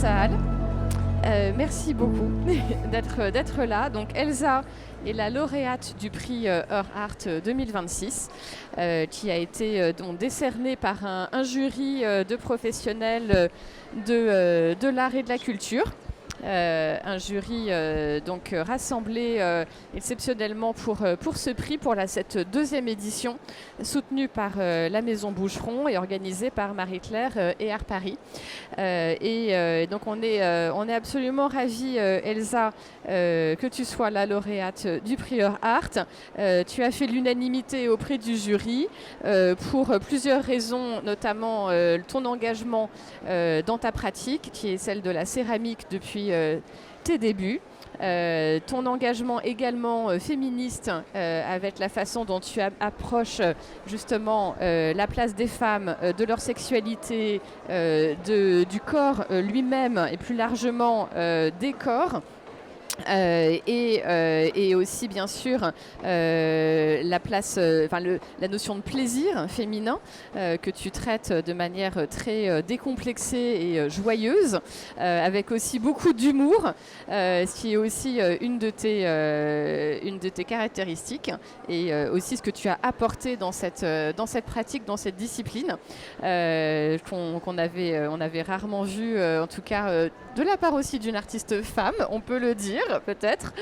salle. Merci beaucoup d'être là. Donc Elsa est la lauréate du prix Heure Art 2026 qui a été décerné par un jury de professionnels de l'art et de la culture. Un jury rassemblé exceptionnellement pour ce prix, pour cette deuxième édition, soutenue par la Maison Boucheron et organisée par Marie-Claire et Art Paris. Donc on est absolument ravis, Elsa, que tu sois la lauréate du prix Heure Art. Tu as fait l'unanimité auprès du jury pour plusieurs raisons, notamment ton engagement dans ta pratique, qui est celle de la céramique depuis tes débuts. Ton engagement également féministe avec la façon dont tu approches justement la place des femmes, de leur sexualité, du corps lui-même et plus largement des corps. Et aussi bien sûr la place, la notion de plaisir féminin que tu traites de manière très décomplexée et joyeuse, avec aussi beaucoup d'humour, ce qui est aussi une de tes caractéristiques, et aussi ce que tu as apporté dans cette pratique, dans cette discipline qu'on avait rarement vu, en tout cas de la part aussi d'une artiste femme, on peut le dire peut-être.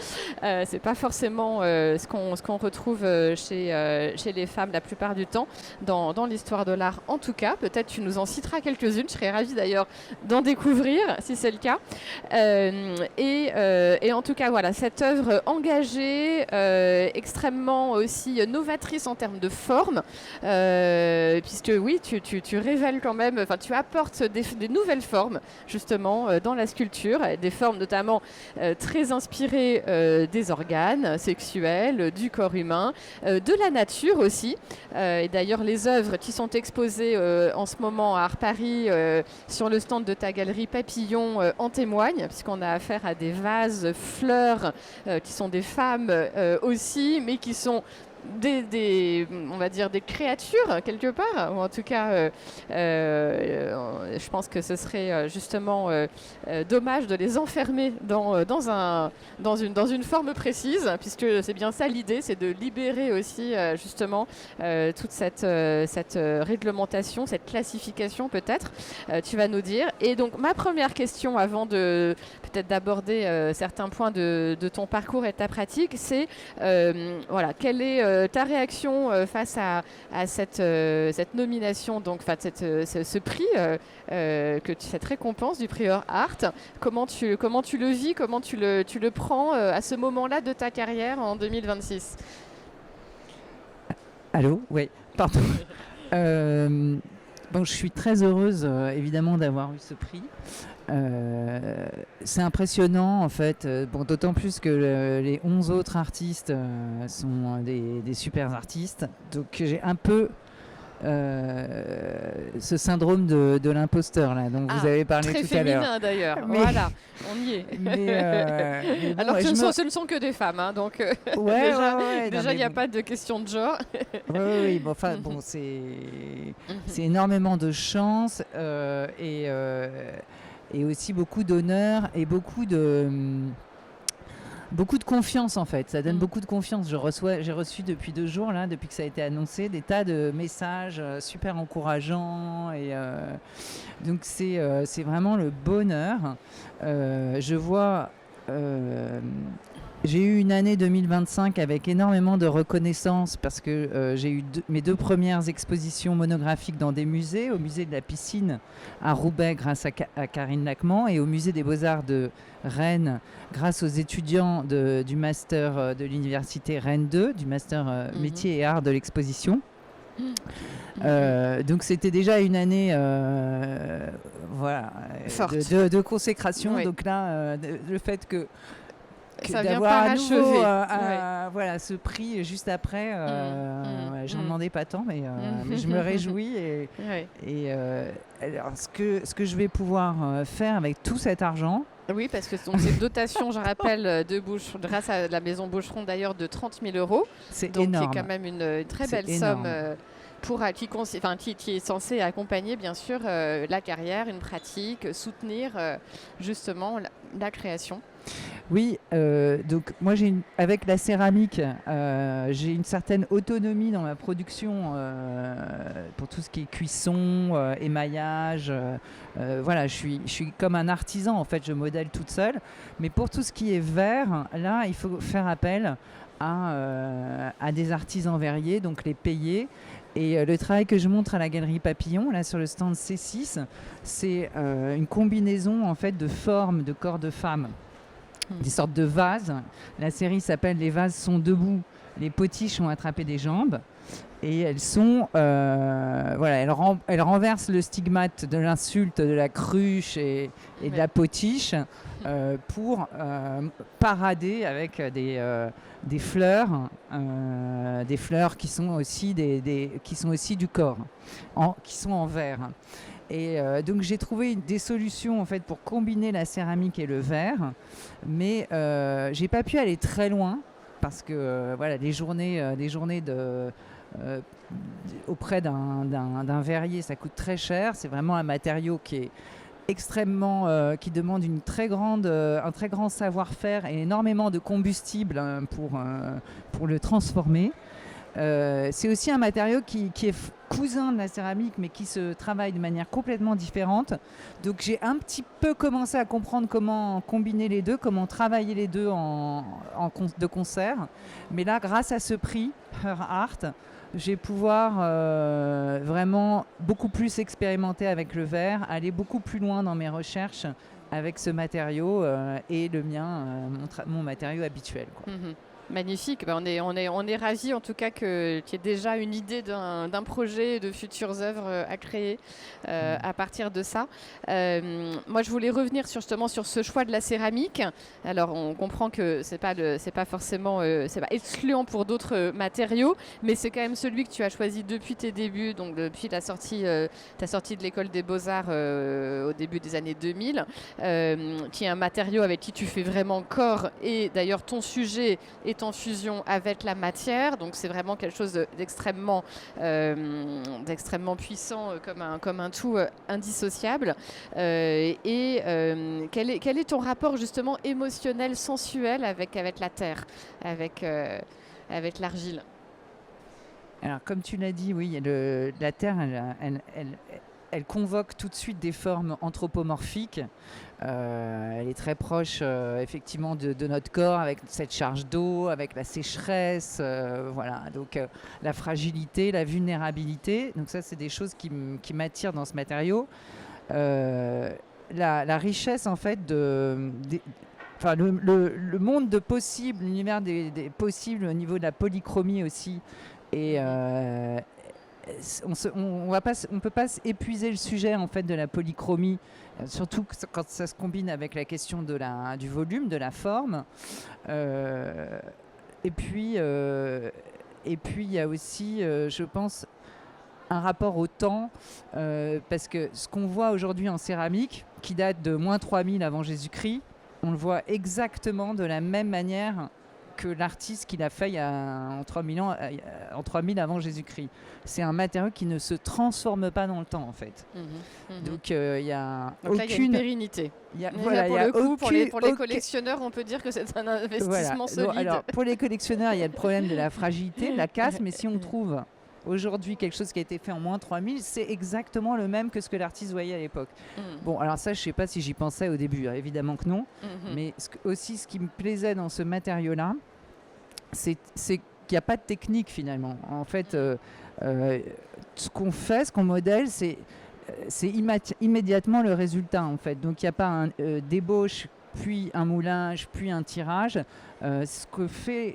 C'est pas forcément ce qu'on retrouve chez les femmes la plupart du temps dans l'histoire de l'art. En tout cas, peut-être tu nous en citeras quelques-unes. Je serais ravie d'ailleurs d'en découvrir si c'est le cas. Et en tout cas, voilà, cette œuvre engagée, extrêmement aussi novatrice en termes de forme, puisque oui, tu révèles quand même, tu apportes des nouvelles formes justement dans la sculpture, des formes notamment très inspirées des organes sexuels, du corps humain, de la nature aussi. Et d'ailleurs, les œuvres qui sont exposées en ce moment à Art Paris sur le stand de ta galerie Papillon en témoignent, puisqu'on a affaire à des vases, fleurs, qui sont des femmes aussi, mais qui sont on va dire des créatures quelque part, ou en tout cas je pense que ce serait justement dommage de les enfermer dans une forme précise, puisque c'est bien ça l'idée, c'est de libérer aussi justement toute cette réglementation, cette classification peut-être, tu vas nous dire. Et donc ma première question, avant de peut-être d'aborder certains points de ton parcours et de ta pratique, c'est voilà, quelle est ta réaction face à cette nomination, donc ce prix, cette récompense du prix Heure Art. Comment tu le vis, comment tu le prends à ce moment-là de ta carrière en 2026? Allô? Oui, pardon. Bon, je suis très heureuse évidemment d'avoir eu ce prix. C'est impressionnant en fait, d'autant plus que les 11 autres artistes sont des super artistes, donc j'ai un peu ce syndrome de l'imposteur là dont vous avez parlé tout à l'heure. Très féminin d'ailleurs, voilà, on y est. Mais bon, alors que ce ne sont que des femmes, hein, donc déjà il n'y a pas de question de genre. Oui, bon, c'est énormément de chance et aussi beaucoup d'honneur et beaucoup de confiance en fait. Ça donne beaucoup de confiance. J'ai reçu depuis 2 jours, là, depuis que ça a été annoncé, des tas de messages super encourageants. Et donc c'est vraiment le bonheur. Je vois... j'ai eu une année 2025 avec énormément de reconnaissance parce que j'ai eu mes 2 premières expositions monographiques dans des musées, au musée de la piscine à Roubaix grâce à Karine Lacman et au musée des Beaux-Arts de Rennes grâce aux étudiants du master de l'université Rennes 2, du master métiers et arts de l'exposition. Donc c'était déjà une année voilà, de consécration. Ouais. Donc là, le fait que d'avoir à nouveau voilà, ce prix juste après, j'en demandais pas tant, mais je me réjouis. Et alors, ce que je vais pouvoir faire avec tout cet argent... Oui, parce que c'est une dotation, je rappelle, grâce à la Maison Boucheron d'ailleurs, de 30 000 €. C'est donc énorme. Qui est quand même une très belle somme qui est censé accompagner bien sûr la carrière, une pratique, soutenir justement la création. Oui, donc moi avec la céramique, j'ai une certaine autonomie dans ma production pour tout ce qui est cuisson, émaillage. Voilà, je suis comme un artisan en fait, je modèle toute seule. Mais pour tout ce qui est verre, là, il faut faire appel à des artisans verriers, donc les payer. Et le travail que je montre à la Galerie Papillon, là sur le stand C6, c'est une combinaison en fait de formes de corps de femmes. Des sortes de vases. La série s'appelle Les vases sont debout, les potiches ont attrapé des jambes. Et elles sont, elles renversent le stigmate de l'insulte de la cruche et de la potiche pour parader avec des fleurs qui sont aussi qui sont aussi du corps, qui sont en verre. Et donc j'ai trouvé des solutions en fait pour combiner la céramique et le verre, mais j'ai pas pu aller très loin parce que les journées auprès d'un verrier, ça coûte très cher. C'est vraiment un matériau qui est extrêmement, qui demande un très grand savoir-faire et énormément de combustible pour le transformer. C'est aussi un matériau qui est cousin de la céramique, mais qui se travaille de manière complètement différente. Donc j'ai un petit peu commencé à comprendre comment combiner les deux, comment travailler les deux de concert. Mais là, grâce à ce prix, Her Art, je vais pouvoir vraiment beaucoup plus expérimenter avec le verre, aller beaucoup plus loin dans mes recherches avec ce matériau et le mien, mon matériau habituel, quoi. Mm-hmm. Magnifique, on est ravis en tout cas qu'il y ait déjà une idée d'un projet, de futures œuvres à créer à partir de ça. Moi je voulais revenir justement sur ce choix de la céramique. Alors on comprend que c'est pas forcément c'est pas excluant pour d'autres matériaux, mais c'est quand même celui que tu as choisi depuis tes débuts, donc depuis ta sortie de l'école des Beaux-Arts au début des années 2000, qui est un matériau avec qui tu fais vraiment corps, et d'ailleurs ton sujet est en fusion avec la matière, donc c'est vraiment quelque chose d'extrêmement puissant, comme un tout indissociable. Quel est ton rapport justement émotionnel, sensuel avec la terre, avec l'argile? Alors comme tu l'as dit, oui, la terre, elle convoque tout de suite des formes anthropomorphiques. Elle est très proche effectivement de notre corps, avec cette charge d'eau, avec la sécheresse, voilà. Donc la fragilité, la vulnérabilité. Donc ça, c'est des choses qui m'attirent dans ce matériau. La richesse en fait le monde de possibles, l'univers des possibles au niveau de la polychromie aussi. Et on ne peut pas épuiser le sujet en fait de la polychromie, surtout quand ça se combine avec la question du volume, de la forme. Et puis il y a aussi, je pense, un rapport au temps, parce que ce qu'on voit aujourd'hui en céramique, qui date de moins 3000 avant Jésus-Christ, on le voit exactement de la même manière que l'artiste qui l'a fait en 3000 avant Jésus-Christ. C'est un matériau qui ne se transforme pas dans le temps, en fait. Donc, il y a aucune... là, il y a une pérennité. Pour les collectionneurs, on peut dire que c'est un investissement solide. Bon, alors, pour les collectionneurs, il y a le problème de la fragilité, de la casse, mais si on trouve aujourd'hui quelque chose qui a été fait en moins 3000, c'est exactement le même que ce que l'artiste voyait à l'époque. Bon, alors ça, je ne sais pas si j'y pensais au début, évidemment que non, mais ce qui me plaisait dans ce matériau-là, c'est qu'il n'y a pas de technique finalement. En fait, ce qu'on modèle, c'est immédiatement le résultat, en fait. Donc il n'y a pas un débauche, puis un moulage, puis un tirage. Ce qu'on fait,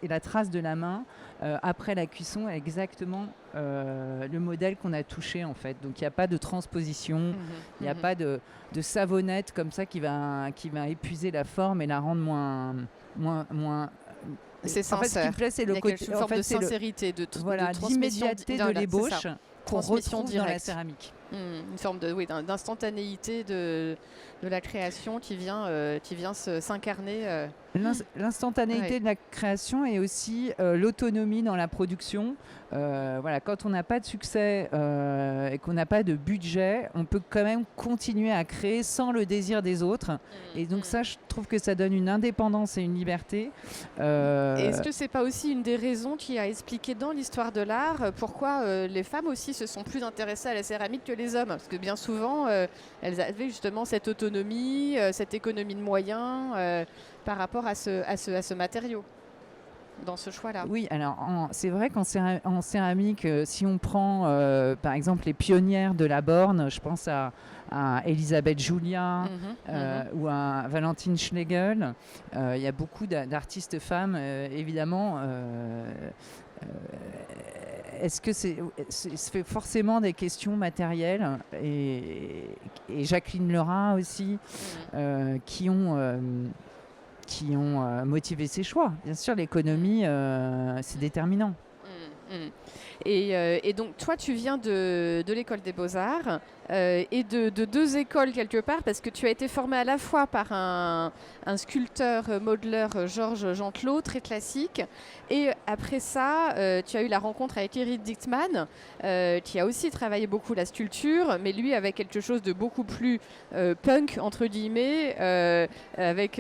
et la trace de la main après la cuisson est exactement le modèle qu'on a touché, en fait. Donc il n'y a pas de transposition, il n'y a pas de savonnette comme ça qui va épuiser la forme et la rendre moins c'est sincère. En fait, ce qui me plaît, c'est une forme de sincérité, d'immédiateté de l'ébauche qu'on retrouve dans la céramique. Une forme d'instantanéité de la création qui vient s'incarner. L'instantanéité de la création et aussi l'autonomie dans la production. Quand on n'a pas de succès et qu'on n'a pas de budget, on peut quand même continuer à créer sans le désir des autres. Et donc ça, je trouve que ça donne une indépendance et une liberté. Est-ce que c'est pas aussi une des raisons qui a expliqué dans l'histoire de l'art pourquoi les femmes aussi se sont plus intéressées à la céramique que les hommes? Parce que bien souvent, elles avaient justement cette autonomie, cette économie de moyens par rapport à ce matériau, dans ce choix-là. Oui, alors c'est vrai qu'en céramique, si on prend par exemple les pionnières de la borne, je pense à Elisabeth Julia ou à Valentine Schlegel, il y a beaucoup d'artistes femmes, évidemment. Est-ce que c'est forcément des questions matérielles et Jacqueline Lerat aussi qui ont motivé ses choix. Bien sûr, l'économie, c'est déterminant. Et donc, toi, tu viens de l'École des Beaux-Arts et de deux écoles quelque part, parce que tu as été formé à la fois par un sculpteur, modeleur, Georges Jean-Claude, très classique, et après ça, tu as eu la rencontre avec Eric Dittmann, qui a aussi travaillé beaucoup la sculpture, mais lui avec quelque chose de beaucoup plus punk, entre guillemets, avec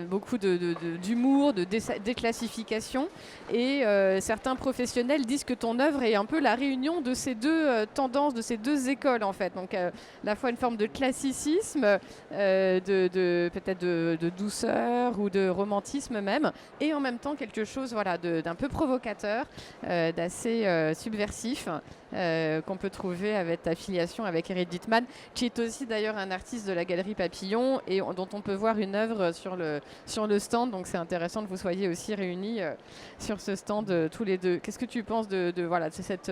beaucoup d'humour, de déclassification, et certains professionnels disent que ton œuvre est un peu la réunion de ces deux tendances, de ces deux écoles en fait. Donc à la fois une forme de classicisme, peut-être de douceur ou de romantisme même, et en même temps quelque chose d'un peu provocateur, d'assez subversif, qu'on peut trouver avec ta filiation avec Eric Dittmann, qui est aussi d'ailleurs un artiste de la Galerie Papillon et dont on peut voir une œuvre sur le stand. Donc c'est intéressant que vous soyez aussi réunis sur ce stand tous les deux. Qu'est-ce que tu penses de cet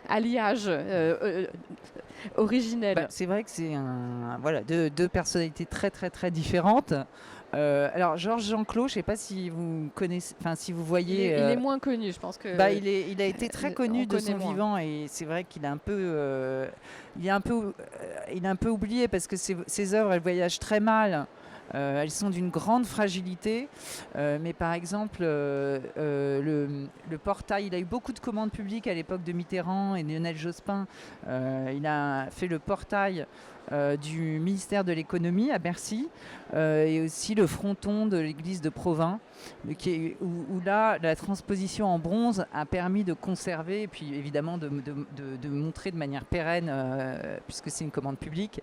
alliage originel? C'est vrai que c'est deux personnalités très très très différentes. Alors Georges Jean-Claude, je ne sais pas si vous connaissez, si vous voyez. Il est moins connu, je pense que. Il a été très connu de son vivant et c'est vrai qu'il est un peu, oublié parce que ses œuvres, elles voyagent très mal. Elles sont d'une grande fragilité, mais par exemple le portail, il a eu beaucoup de commandes publiques à l'époque de Mitterrand et Lionel Jospin. Il a fait le portail du ministère de l'économie à Bercy et aussi le fronton de l'église de Provins, où là la transposition en bronze a permis de conserver et puis évidemment de montrer de manière pérenne puisque c'est une commande publique.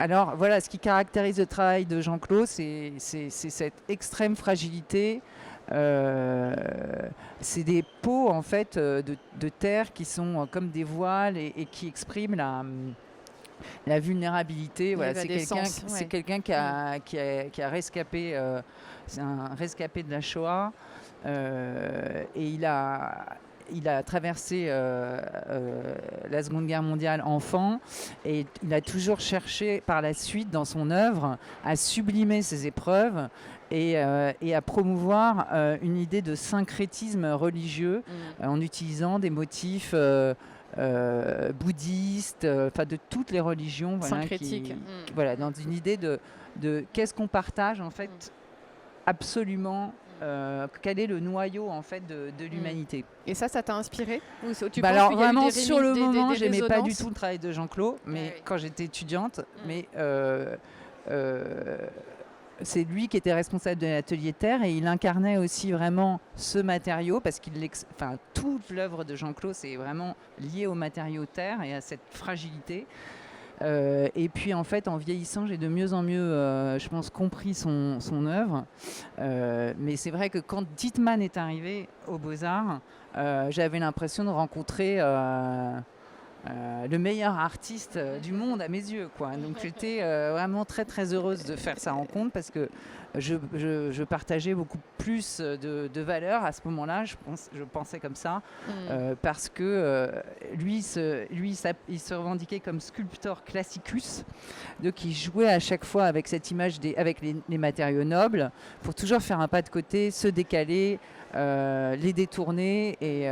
Alors voilà, ce qui caractérise le travail de Jean-Claude, c'est cette extrême fragilité. C'est des pots en fait de terre qui sont comme des voiles et qui expriment la vulnérabilité. Voilà, c'est quelqu'un qui a rescapé, c'est un rescapé de la Shoah et il a traversé la Seconde Guerre mondiale enfant et il a toujours cherché par la suite dans son œuvre à sublimer ses épreuves et à promouvoir une idée de syncrétisme religieux en utilisant des motifs bouddhistes, de toutes les religions. Syncrétique. Dans une idée de qu'est-ce qu'on partage en fait absolument. Quel est le noyau en fait de l'humanité. Et ça t'a inspiré ou tu penses alors vraiment sur le moment, j'aimais pas du tout le travail de Jean-Claude, mais quand j'étais étudiante, mais c'est lui qui était responsable de l'atelier Terre et il incarnait aussi vraiment ce matériau parce toute l'œuvre de Jean-Claude c'est vraiment lié au matériau Terre et à cette fragilité. Et puis en fait en vieillissant j'ai de mieux en mieux je pense compris son œuvre mais c'est vrai que quand Dittmann est arrivé aux Beaux-Arts j'avais l'impression de rencontrer le meilleur artiste du monde à mes yeux quoi. Donc j'étais vraiment très très heureuse de faire sa rencontre parce que je partageais beaucoup plus de valeurs à ce moment-là, je pensais comme ça parce que lui il se revendiquait comme sculptor classicus, donc il jouait à chaque fois avec cette image avec les matériaux nobles pour toujours faire un pas de côté, se décaler, les détourner et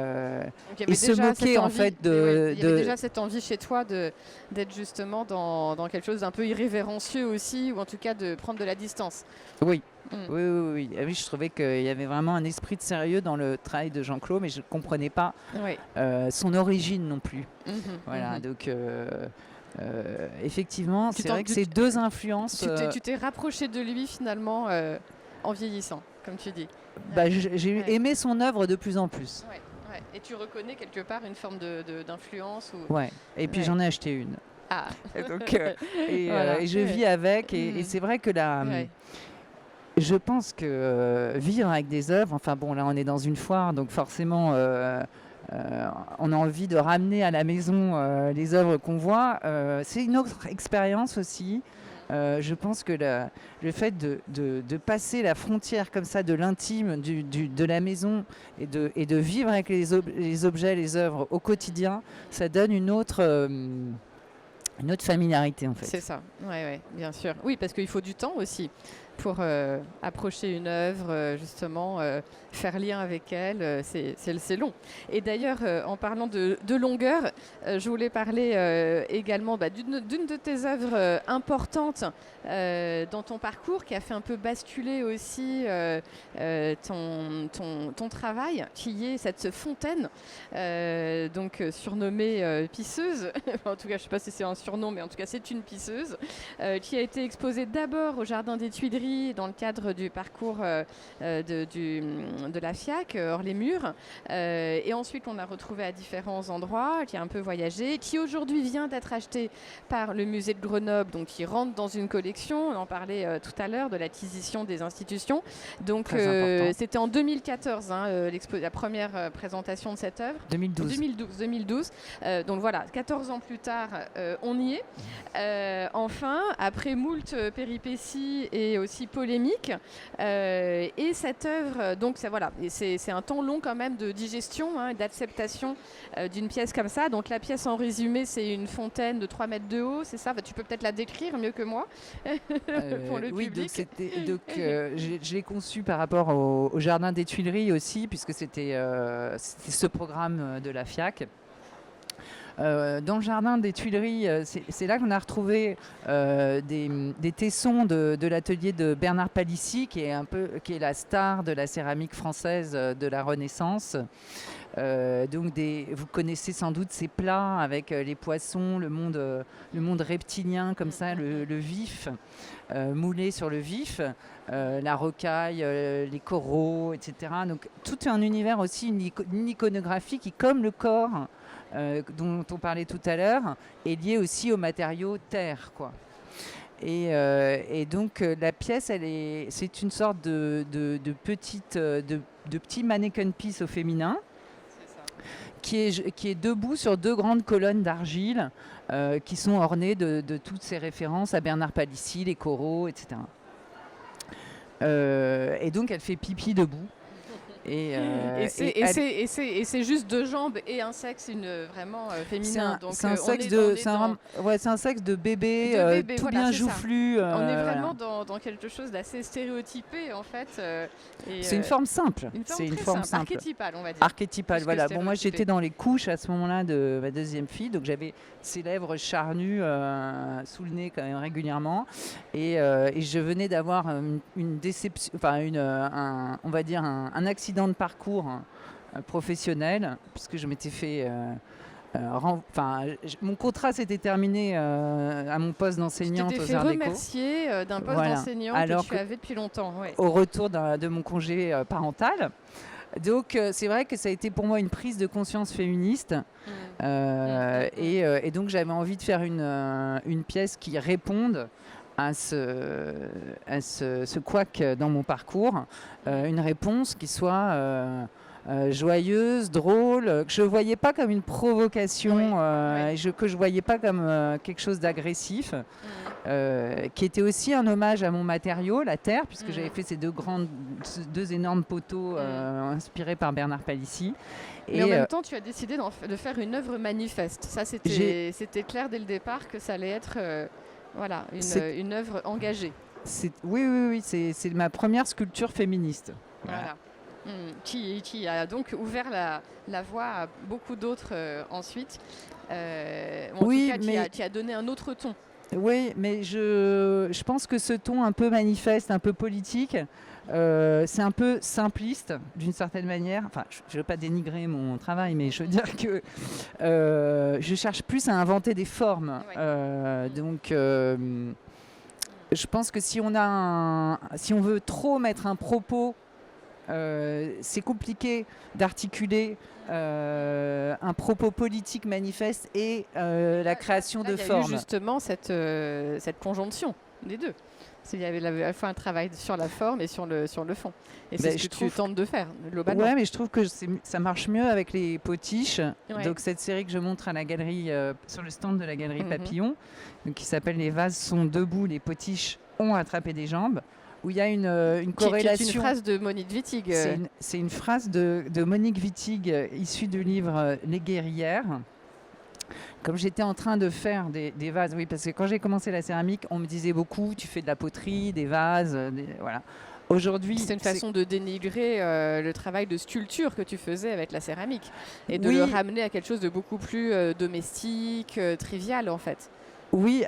se moquer en fait de... Il y avait déjà cette envie chez toi d'être justement dans quelque chose d'un peu irrévérencieux aussi, ou en tout cas de prendre de la distance. Oui. Oui, je trouvais qu'il y avait vraiment un esprit de sérieux dans le travail de Jean-Claude, mais je ne comprenais pas son origine non plus. Donc effectivement, c'est vrai que ces deux influences... Tu t'es rapproché de lui finalement en vieillissant, comme tu dis. J'ai aimé son œuvre de plus en plus. Et tu reconnais quelque part une forme d'influence Et puis j'en ai acheté une. Et donc, et je vis avec, et c'est vrai que là... Je pense que vivre avec des œuvres, enfin bon, là on est dans une foire, donc forcément on a envie de ramener à la maison les œuvres qu'on voit. C'est une autre expérience aussi. Je pense que le fait de passer la frontière comme ça de l'intime, de la maison, et de vivre avec les objets, les œuvres au quotidien, ça donne une autre familiarité en fait. C'est ça, ouais, bien sûr. Oui, parce qu'il faut du temps aussi pour approcher une œuvre, justement, faire lien avec elle, c'est long. Et d'ailleurs, en parlant de longueur, je voulais parler également d'une de tes œuvres importantes dans ton parcours, qui a fait un peu basculer aussi ton travail, qui est cette fontaine, donc surnommée pisseuse. En tout cas, je ne sais pas si c'est un surnom, mais en tout cas, c'est une pisseuse, qui a été exposée d'abord au Jardin des Tuileries dans le cadre du parcours de la FIAC, hors les murs. Et ensuite, on l'a retrouvé à différents endroits, qui a un peu voyagé, qui aujourd'hui vient d'être acheté par le musée de Grenoble, donc qui rentre dans une collection. On en parlait tout à l'heure de l'acquisition des institutions. Donc, c'était en 2014, la première présentation de cette œuvre. 2012. Donc voilà, 14 ans plus tard, on y est. Enfin, après moult péripéties et aussi polémique, et cette œuvre, donc c'est un temps long quand même de digestion, d'acceptation d'une pièce comme ça. Donc la pièce en résumé, c'est une fontaine de 3 mètres de haut, c'est ça? Tu peux peut-être la décrire mieux que moi pour le public. Je l'ai conçu par rapport au Jardin des Tuileries aussi, puisque c'était ce programme de la FIAC. Dans le Jardin des Tuileries, c'est là qu'on a retrouvé des tessons de l'atelier de Bernard Palissy, qui est la star de la céramique française de la Renaissance. Donc vous connaissez sans doute ces plats avec les poissons, le monde reptilien comme ça, le vif, moulé sur le vif, la rocaille, les coraux, etc. Donc tout un univers aussi, une iconographie qui, comme le corps dont on parlait tout à l'heure, est liée aussi aux matériaux terre, quoi. Et donc la pièce, c'est une sorte de petit mannequin piece au féminin, qui est debout sur 2 grandes colonnes d'argile qui sont ornées de toutes ces références à Bernard Palissy, les coraux, etc. Et donc elle fait pipi debout. Et c'est juste 2 jambes et un sexe vraiment féminin. C'est un sexe de bébé, tout bien joufflu. On est vraiment dans quelque chose d'assez stéréotypé en fait. C'est une forme simple. C'est une forme simple. Archétypale, on va dire. Archétypale, voilà. Bon, moi j'étais dans les couches à ce moment-là de ma deuxième fille, donc j'avais ses lèvres charnues sous le nez quand même régulièrement, et je venais d'avoir une déception, enfin on va dire un accident de parcours professionnel, puisque je m'étais fait mon contrat s'était terminé à mon poste d'enseignante aux Arts Déco. Tu t'étais fait remercier d'un poste d'enseignante que tu avais depuis longtemps. Ouais. Au retour de mon congé parental. Donc c'est vrai que ça a été pour moi une prise de conscience féministe, et donc j'avais envie de faire une pièce qui réponde à ce couac dans mon parcours, une réponse qui soit joyeuse, drôle, que je ne voyais pas comme une provocation, que je ne voyais pas comme quelque chose d'agressif, qui était aussi un hommage à mon matériau, la terre, puisque j'avais fait ces 2 énormes poteaux inspirés par Bernard Palissy. Mais en même temps, tu as décidé de faire une œuvre manifeste. Ça, c'était clair dès le départ que ça allait être une œuvre engagée. Oui, c'est ma première sculpture féministe. Voilà. Qui a donc ouvert la voie à beaucoup d'autres ensuite. Oui, mais qui a donné un autre ton. Oui, mais je pense que ce ton un peu manifeste, un peu politique, c'est un peu simpliste d'une certaine manière. Enfin, je ne veux pas dénigrer mon travail, mais je veux dire que je cherche plus à inventer des formes. Ouais. Donc, je pense que si on veut trop mettre un propos, c'est compliqué d'articuler un propos politique manifeste et la création de formes. Il y a eu justement cette conjonction des deux. Il y avait à la fois un travail sur la forme et sur le fond. Et c'est ce que tu tentes de faire, globalement. Oui, mais je trouve que ça marche mieux avec les potiches. Ouais. Donc cette série que je montre à la galerie, sur le stand de la galerie Papillon, donc, qui s'appelle « Les vases sont debout, les potiches ont attrapé des jambes », où il y a une corrélation. C'est une phrase de Monique Wittig. C'est une phrase de Monique Wittig issue du livre Les guerrières. Comme j'étais en train de faire des vases, oui, parce que quand j'ai commencé la céramique, on me disait beaucoup, tu fais de la poterie, des vases, voilà. Aujourd'hui, c'est une façon de dénigrer le travail de sculpture que tu faisais avec la céramique et de le ramener à quelque chose de beaucoup plus domestique, trivial en fait. Oui,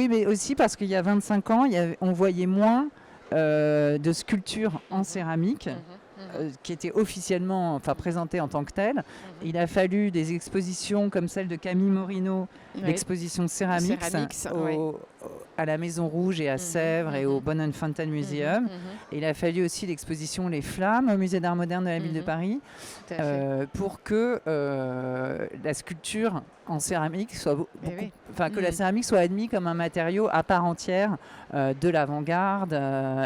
mais aussi parce qu'il y a 25 ans, on voyait moins de sculptures en céramique qui étaient officiellement présentées en tant que telles. Il a fallu des expositions comme celle de Camille Morino, l'exposition Céramix à la Maison Rouge et à Sèvres et au Bonne-Fontaine Museum. Et il a fallu aussi l'exposition Les Flammes au Musée d'Art Moderne de la Ville de Paris pour que la sculpture en céramique soit que la céramique soit admise comme un matériau à part entière de l'avant-garde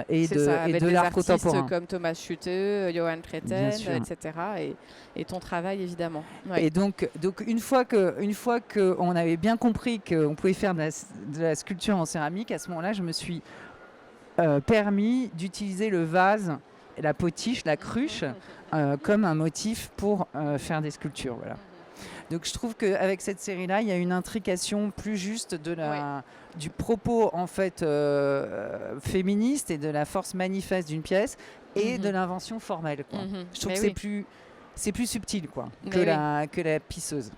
et de l'art contemporain. Comme Thomas Schutte, Johann Cretten, etc. Et ton travail évidemment. Ouais. Et donc une fois qu'on avait bien compris qu'on pouvait faire de la sculpture en céramique, à ce moment-là, je me suis permis d'utiliser le vase, la potiche, la cruche comme un motif pour faire des sculptures. Voilà. Donc je trouve qu'avec cette série-là, il y a une intrication plus juste du propos en fait féministe et de la force manifeste d'une pièce et de l'invention formelle. Quoi. Je trouve que c'est plus subtil que la pisseuse.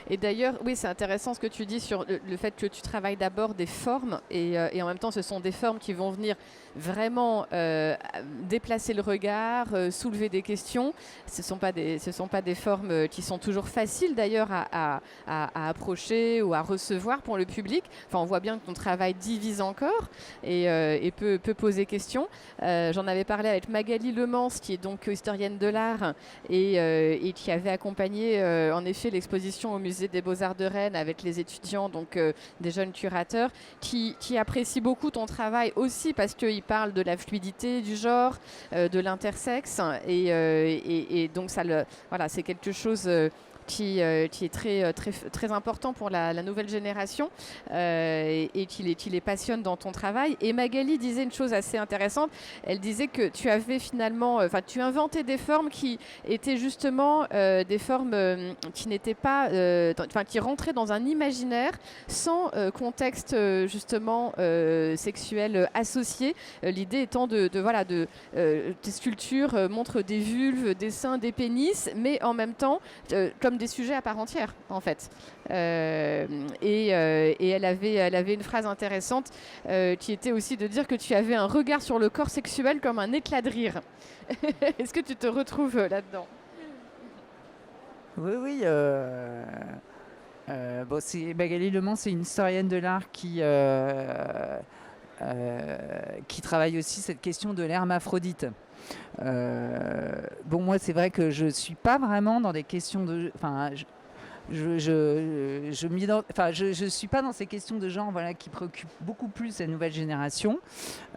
Et d'ailleurs, oui, c'est intéressant ce que tu dis sur le fait que tu travailles d'abord des formes et en même temps, ce sont des formes qui vont venir vraiment déplacer le regard, soulever des questions. Ce sont pas des formes qui sont toujours faciles d'ailleurs à approcher ou à recevoir pour le public. Enfin, on voit bien que ton travail divise encore et peut poser question. J'en avais parlé avec Magali Lemans, qui est donc historienne de l'art et qui avait accompagné en effet l'exposition au musée des Beaux-Arts de Rennes avec les étudiants, donc des jeunes curateurs, qui apprécient beaucoup ton travail aussi parce qu'il parle de la fluidité du genre, de l'intersexe et donc c'est quelque chose qui est très important pour la nouvelle génération et qui les passionne dans ton travail. Et Magali disait une chose assez intéressante. Elle disait que tu avais finalement, tu inventais des formes qui étaient justement des formes qui n'étaient pas, qui rentraient dans un imaginaire sans contexte justement sexuel associé. L'idée étant tes sculptures montrent des vulves, des seins, des pénis, mais en même temps, comme des sujets à part entière en fait. Et elle avait une phrase intéressante qui était aussi de dire que tu avais un regard sur le corps sexuel comme un éclat de rire. Est-ce que tu te retrouves là-dedans? Oui. Magali Lemans, c'est une historienne de l'art qui travaille aussi cette question de l'hermaphrodite. Moi, c'est vrai que je suis pas vraiment dans des questions de... Je suis pas dans ces questions de genre qui préoccupent beaucoup plus la nouvelle génération.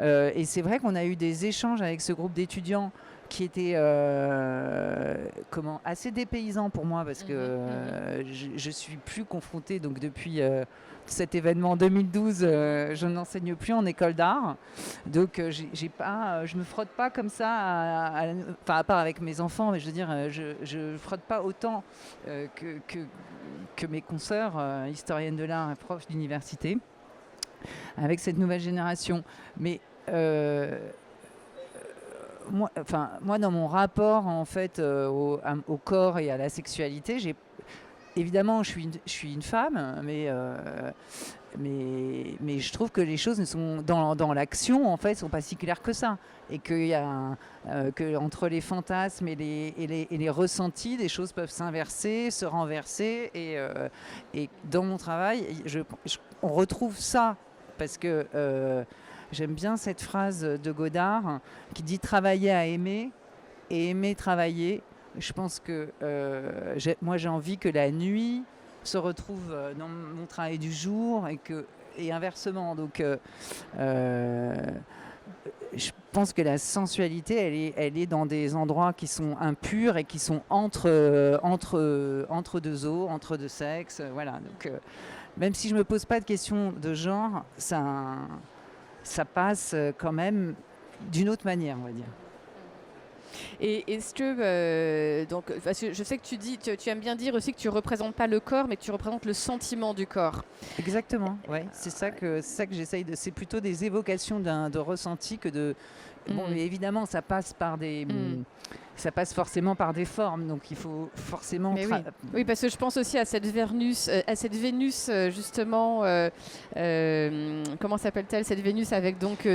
Et c'est vrai qu'on a eu des échanges avec ce groupe d'étudiants qui était assez dépaysant pour moi parce que je suis plus confrontée donc depuis cet événement en 2012 je n'enseigne plus en école d'art donc je me frotte pas comme ça à part avec mes enfants, mais je veux dire je frotte pas autant que mes consoeurs historiennes de l'art et profs d'université avec cette nouvelle génération, mais moi, dans mon rapport en fait au corps et à la sexualité, évidemment, je suis une femme, mais je trouve que les choses ne sont dans l'action en fait sont pas si claires que ça, et qu'il y a que entre les fantasmes et les ressentis, des choses peuvent s'inverser, se renverser, et dans mon travail, on retrouve ça parce que j'aime bien cette phrase de Godard qui dit travailler à aimer et aimer travailler. Je pense que moi j'ai envie que la nuit se retrouve dans mon travail du jour et inversement. Donc je pense que la sensualité, elle est dans des endroits qui sont impurs et qui sont entre deux eaux, entre deux sexes. Voilà. Donc même si je me pose pas de questions de genre, ça passe quand même d'une autre manière, on va dire. Et est-ce que, donc, parce que je sais que tu aimes bien dire aussi que tu ne représentes pas le corps, mais que tu représentes le sentiment du corps. Exactement, ouais. C'est ça que j'essaye de... C'est plutôt des évocations de ressenti que de... Bon, mais évidemment, ça passe par des... Ça passe forcément par des formes, donc il faut forcément... Oui, parce que je pense aussi à cette Vénus, justement, comment s'appelle-t-elle, cette Vénus avec donc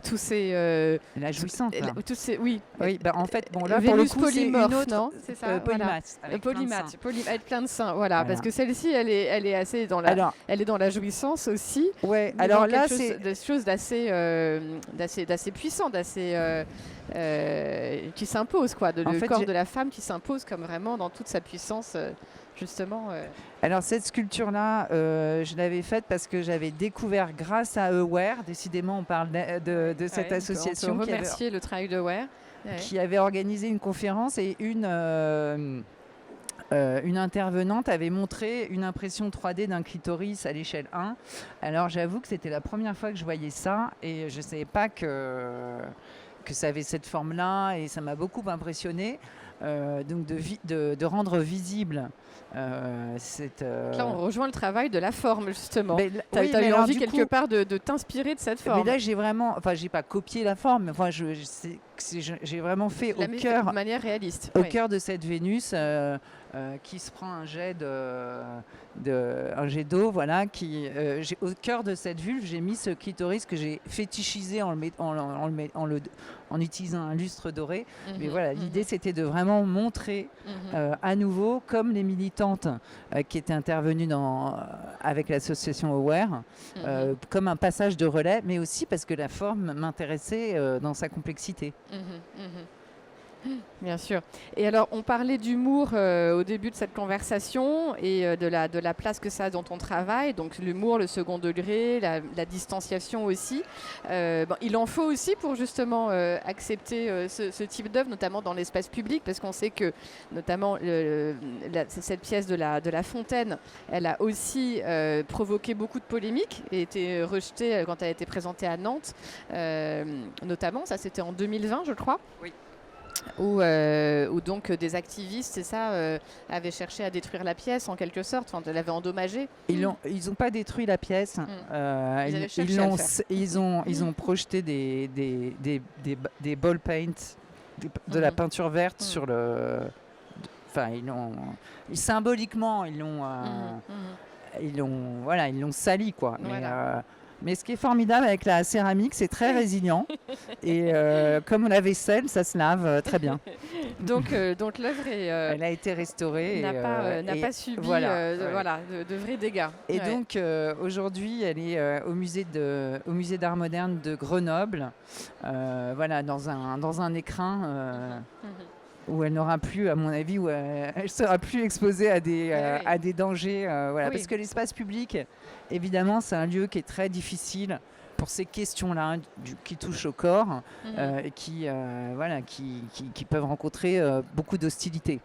tous ces... la jouissance, là. Tous ces, oui. Oui, en fait, bon là, Vénus pour le coup, polymorphe, c'est une autre, non, c'est ça, polymath, avec plein de seins, voilà. Parce que celle-ci, elle est assez dans la... elle est dans la jouissance aussi. Ouais, alors là, c'est des choses d'assez puissant, qui s'impose, quoi. Le corps de la femme qui s'impose comme vraiment dans toute sa puissance, justement. Alors cette sculpture-là, je l'avais faite parce que j'avais découvert grâce à Aware, décidément on parle de cette association qui remercier le travail de Aware, qui avait organisé une conférence, et une intervenante avait montré une impression 3D d'un clitoris à l'échelle 1. Alors j'avoue que c'était la première fois que je voyais ça, et je ne savais pas que ça avait cette forme-là, et ça m'a beaucoup impressionné. Donc de rendre visible cette... Là, on rejoint le travail de la forme, justement. Tu as eu envie quelque part de t'inspirer de cette forme. Mais là, j'ai vraiment... Enfin, j'ai pas copié la forme, mais enfin, j'ai vraiment fait au cœur... de manière réaliste. Au cœur de cette Vénus qui se prend un jet d'eau, voilà, au cœur de cette vulve, j'ai mis ce clitoris que j'ai fétichisé en utilisant un lustre doré. Mais voilà, l'idée, c'était de vraiment montrer à nouveau, comme les militantes qui étaient intervenues avec l'association Aware, comme un passage de relais, mais aussi parce que la forme m'intéressait dans sa complexité. Bien sûr. Et alors, on parlait d'humour au début de cette conversation, et de la place que ça a dans ton travail. Donc l'humour, le second degré, la distanciation aussi. Il en faut aussi pour justement accepter ce type d'œuvre, notamment dans l'espace public, parce qu'on sait que notamment cette pièce de la Fontaine, elle a aussi provoqué beaucoup de polémiques et été rejetée quand elle a été présentée à Nantes, notamment. Ça, c'était en 2020, je crois. Oui. Où donc des activistes, c'est ça, avaient cherché à détruire la pièce en quelque sorte, enfin, l'avaient endommagée. Ils n'ont pas détruit la pièce. Ils ont projeté des ball paint, de la peinture verte sur le. Enfin, symboliquement, ils l'ont sali, quoi. Voilà. Mais ce qui est formidable avec la céramique, c'est très résilient. Et comme la vaisselle, ça se lave très bien. Donc l'œuvre elle a été restaurée. N'a pas subi de vrais dégâts. Et donc aujourd'hui, elle est au musée d'art moderne de Grenoble. Dans un écrin. Où elle n'aura plus, à mon avis, où elle sera plus exposée à des dangers. Parce que l'espace public, évidemment, c'est un lieu qui est très difficile pour ces questions-là, qui touchent au corps, et qui peuvent rencontrer beaucoup d'hostilité.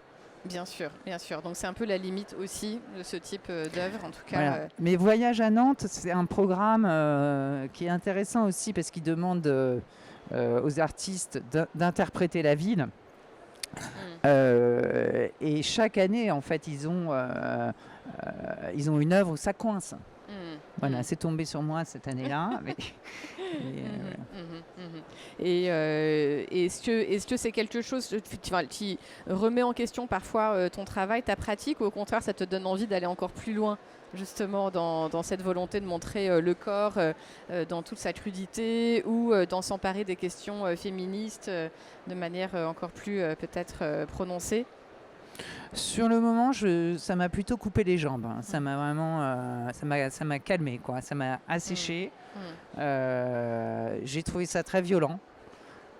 Bien sûr, bien sûr. Donc c'est un peu la limite aussi de ce type d'œuvre, en tout cas. Voilà. Mais Voyage à Nantes, c'est un programme qui est intéressant aussi parce qu'il demande aux artistes d'interpréter la ville. Et chaque année, en fait, ils ont une œuvre où ça coince. Voilà, c'est tombé sur moi cette année-là. Et est-ce que c'est quelque chose qui remet en question parfois ton travail, ta pratique, ou au contraire ça te donne envie d'aller encore plus loin justement dans cette volonté de montrer le corps dans toute sa crudité, ou d'en s'emparer des questions féministes de manière encore plus peut-être prononcée? Sur le moment, ça m'a plutôt coupé les jambes. Ça m'a vraiment, ça m'a calmé, quoi. Ça m'a asséché. J'ai trouvé ça très violent.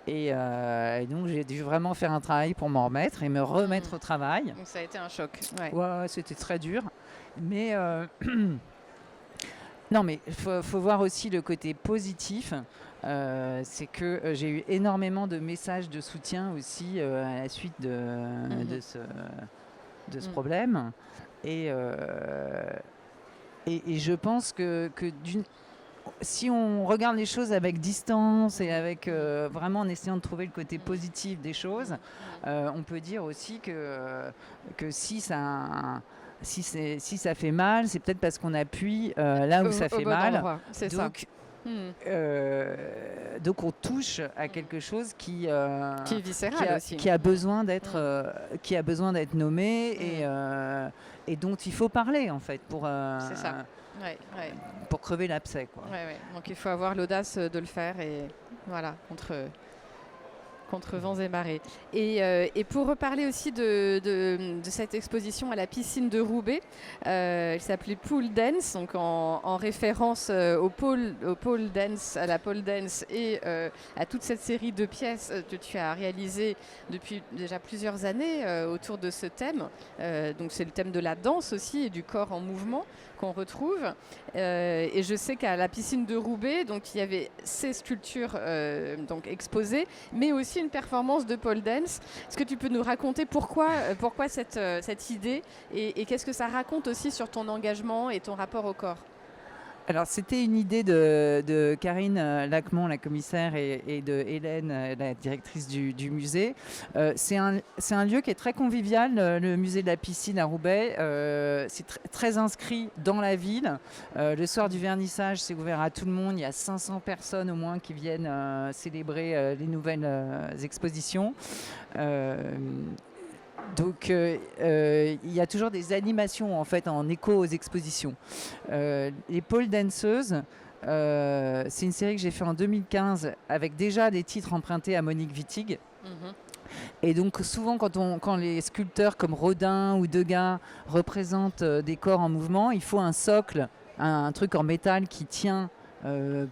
Et donc, j'ai dû vraiment faire un travail pour m'en remettre et me remettre au travail. Donc, ça a été un choc. Ouais, c'était très dur. Mais non, mais il faut voir aussi le côté positif. C'est que j'ai eu énormément de messages de soutien aussi à la suite de ce problème. Et je pense que si on regarde les choses avec distance et avec vraiment en essayant de trouver le côté positif des choses, on peut dire aussi que si ça fait mal, c'est peut-être parce qu'on appuie là où ça fait mal. C'est donc, donc on touche à quelque chose qui est viscéral aussi, qui a besoin d'être nommé et dont il faut parler en fait pour c'est ça. Pour crever l'abcès, quoi. Donc il faut avoir l'audace de le faire, et voilà, contre vents et marées. Et pour reparler aussi de cette exposition à la piscine de Roubaix, elle s'appelait Pool Dance, donc en référence au pole dance, à la pole dance et à toute cette série de pièces que tu as réalisées depuis déjà plusieurs années autour de ce thème. Donc c'est le thème de la danse aussi et du corps en mouvement qu'on retrouve. Et je sais qu'à la piscine de Roubaix, donc il y avait ces sculptures donc exposées, mais aussi une performance de pole dance. Est-ce que tu peux nous raconter pourquoi cette idée, et qu'est-ce que ça raconte aussi sur ton engagement et ton rapport au corps? Alors, c'était une idée de Karine Lacmont, la commissaire, et de Hélène, la directrice du musée. C'est un lieu qui est très convivial, le musée de la piscine à Roubaix. C'est très inscrit dans la ville. Le soir du vernissage, c'est ouvert à tout le monde. Il y a 500 personnes au moins qui viennent célébrer les nouvelles expositions. Donc il y a toujours des animations en fait en écho aux expositions. Les pole danseuses, c'est une série que j'ai fait en 2015 avec déjà des titres empruntés à Monique Wittig. Et donc souvent quand les sculpteurs comme Rodin ou Degas représentent des corps en mouvement, il faut un socle, un truc en métal qui tient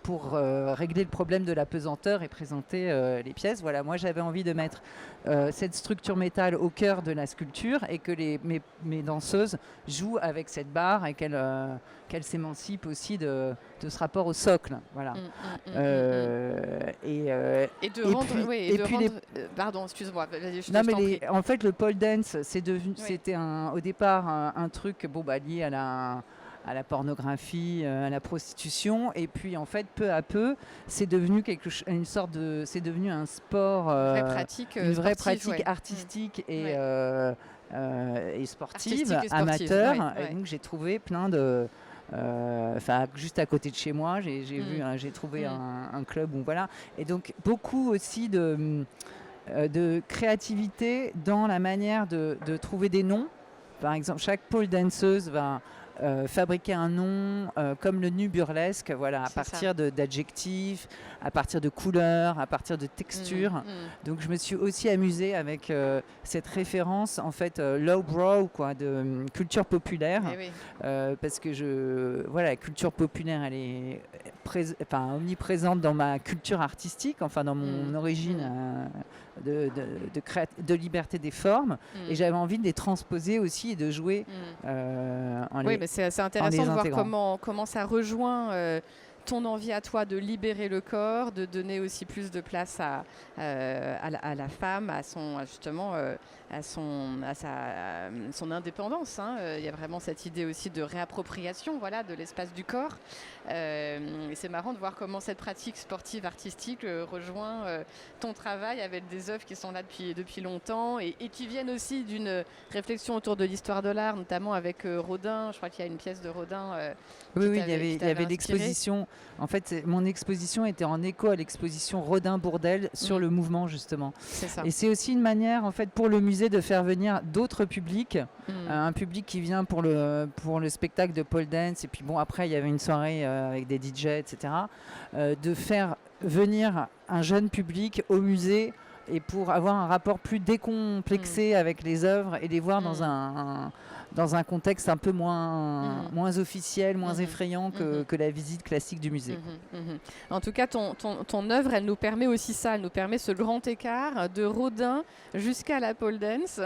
pour régler le problème de la pesanteur et présenter les pièces. Voilà, moi j'avais envie de mettre cette structure métal au cœur de la sculpture et que mes danseuses jouent avec cette barre et qu'elles s'émancipent aussi de ce rapport au socle. Voilà. Pardon, excuse-moi. En fait, le pole dance, c'était au départ un truc lié à la pornographie, à la prostitution, et puis en fait peu à peu c'est devenu c'est devenu un sport, une vraie pratique artistique et sportive, amateur. Et donc j'ai trouvé plein de juste à côté de chez moi, j'ai trouvé un club où voilà, et donc beaucoup aussi de créativité dans la manière de trouver des noms. Par exemple, chaque pole danseuse va fabriquer un nom comme le nu burlesque, voilà, à partir d'adjectifs, à partir de couleurs, à partir de textures. Donc je me suis aussi amusée avec cette référence en fait lowbrow, quoi, de culture populaire, parce que la culture populaire elle est omniprésente dans ma culture artistique, enfin dans mon origine de liberté des formes, et j'avais envie de les transposer aussi et de jouer mais c'est assez intéressant de voir comment ça rejoint ton envie à toi de libérer le corps, de donner aussi plus de place à la femme, à son justement à son indépendance. Il y a vraiment cette idée aussi de réappropriation, voilà, de l'espace du corps. Et c'est marrant de voir comment cette pratique sportive artistique rejoint ton travail avec des œuvres qui sont là depuis longtemps et qui viennent aussi d'une réflexion autour de l'histoire de l'art, notamment avec Rodin. Je crois qu'il y a une pièce de Rodin. Oui, il y avait l'exposition. En fait, mon exposition était en écho à l'exposition Rodin-Bourdelle sur le mouvement, justement. C'est ça. Et c'est aussi une manière, en fait, pour le musée de faire venir d'autres publics. Un public qui vient pour le spectacle de pole dance. Et puis, bon, après, il y avait une soirée avec des DJ, etc. De faire venir un jeune public au musée et pour avoir un rapport plus décomplexé avec les œuvres et les voir dans un contexte un peu moins officiel, moins effrayant que la visite classique du musée. En tout cas, ton œuvre, elle nous permet aussi ça, elle nous permet ce grand écart de Rodin jusqu'à la pole dance.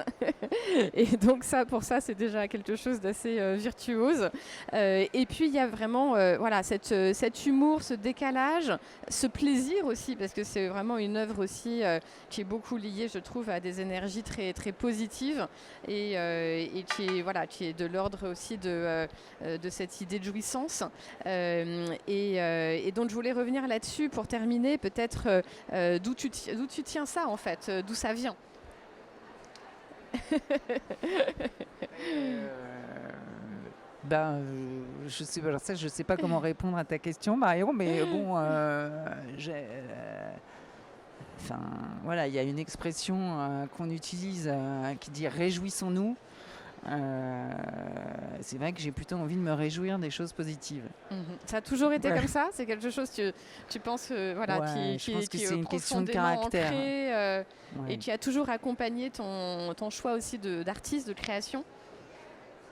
Et donc pour ça, c'est déjà quelque chose d'assez virtuose. Et puis, il y a vraiment voilà, cet humour, ce décalage, ce plaisir aussi, parce que c'est vraiment une œuvre aussi qui est beaucoup liée, je trouve, à des énergies très, très positives et qui est de l'ordre aussi de cette idée de jouissance. Et donc, je voulais revenir là-dessus pour terminer, peut-être d'où tu tiens ça, en fait, d'où ça vient. Je sais pas comment répondre à ta question, Marion, mais bon, voilà, il y a une expression qu'on utilise qui dit « réjouissons-nous ». C'est vrai que j'ai plutôt envie de me réjouir des choses positives. Ça a toujours été comme ça? C'est quelque chose que tu penses je pense que c'est une question de caractère. Ancré, et qui a toujours accompagné ton choix aussi d'artiste, de création?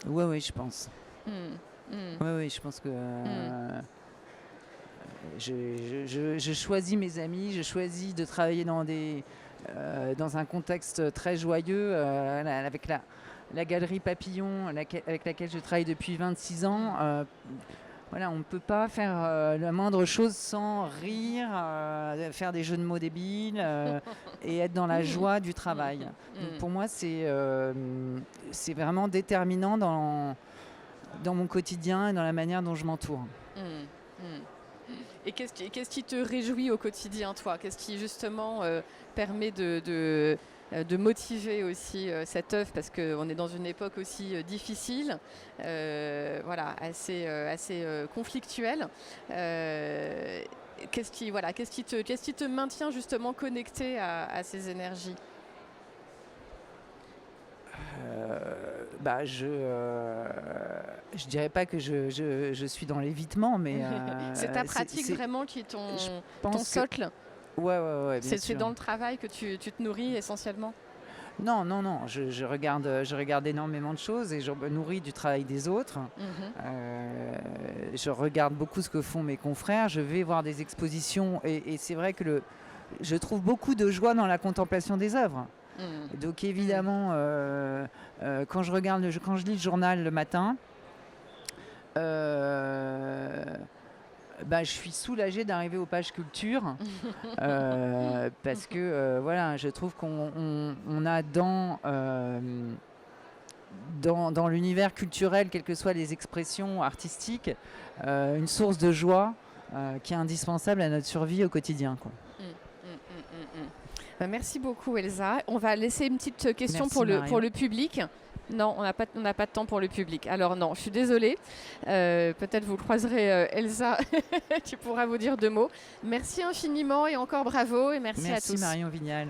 Oui, je pense. Oui, je pense que je choisis mes amis, je choisis de travailler dans un contexte très joyeux avec la galerie Papillon avec laquelle je travaille depuis 26 ans. Voilà, on ne peut pas faire la moindre chose sans rire, faire des jeux de mots débiles et être dans la joie du travail. Donc pour moi, c'est vraiment déterminant dans mon quotidien et dans la manière dont je m'entoure. Et qu'est-ce qui te réjouit au quotidien, toi? Qu'est-ce qui justement permet de motiver aussi cette œuvre, parce qu'on est dans une époque aussi difficile, assez conflictuelle. Qu'est-ce qui te maintient justement connecté à ces énergies? Je dirais pas que je suis dans l'évitement, mais c'est ta pratique vraiment qui est ton socle. Ouais, c'est dans le travail que tu te nourris essentiellement? Non, je regarde énormément de choses et je me nourris du travail des autres. Je regarde beaucoup ce que font mes confrères, je vais voir des expositions et c'est vrai que je trouve beaucoup de joie dans la contemplation des œuvres. Donc évidemment, quand je lis le journal le matin, je suis soulagée d'arriver aux pages culture parce que je trouve qu'on a dans l'univers culturel, quelles que soient les expressions artistiques, une source de joie qui est indispensable à notre survie au quotidien, quoi. Merci beaucoup, Elsa. On va laisser une petite question. Merci, pour le public. Non, on n'a pas de temps pour le public. Alors non, je suis désolée. Peut-être vous croiserez Elsa qui pourra vous dire 2 mots. Merci infiniment et encore bravo et merci à tous. Merci Marion Vignal.